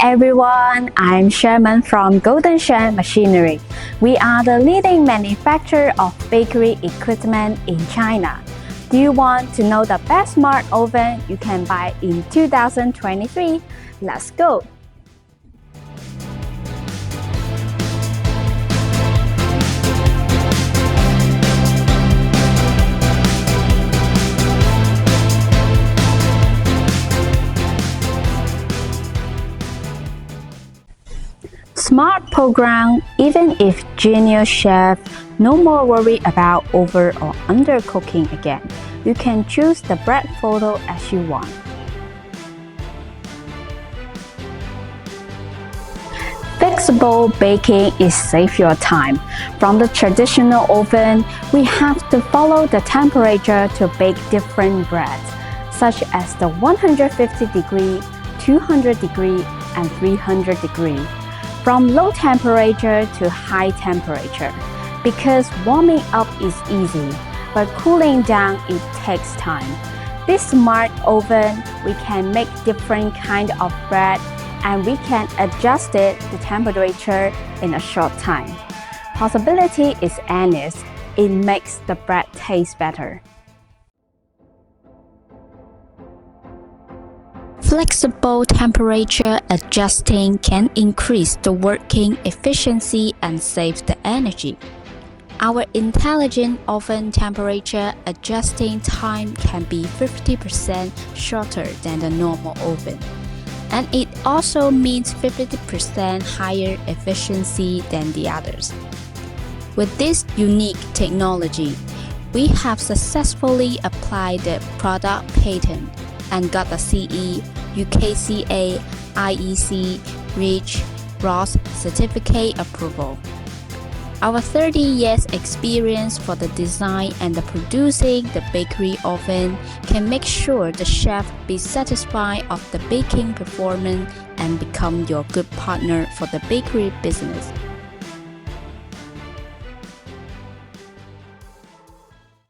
everyone, I'm Sherman from Golden Shen Machinery. We are the leading manufacturer of bakery equipment in China. Do you want to know the best smart oven you can buy in 2023? Let's go! Smart program, even if genius chef, no more worry about over or undercooking again. You can choose the bread photo as you want. Flexible baking is save your time. From the traditional oven, we have to follow the temperature to bake different breads, such as the 150 degree, 200 degree, and 300 degree. From low temperature to high temperature, because warming up is easy, but cooling down it takes time. This smart oven, we can make different kind of bread and we can adjust it the temperature in a short time. Possibility is endless. It makes the bread taste better. Flexible temperature adjusting can increase the working efficiency and save the energy. Our intelligent oven temperature adjusting time can be 50% shorter than the normal oven. And it also means 50% higher efficiency than the others. With this unique technology, we have successfully applied the product patent and got the CE, UKCA, IEC, REACH, ROS certificate approval. Our 30 years experience for the design and the producing the bakery oven can make sure the chef be satisfied of the baking performance and become your good partner for the bakery business.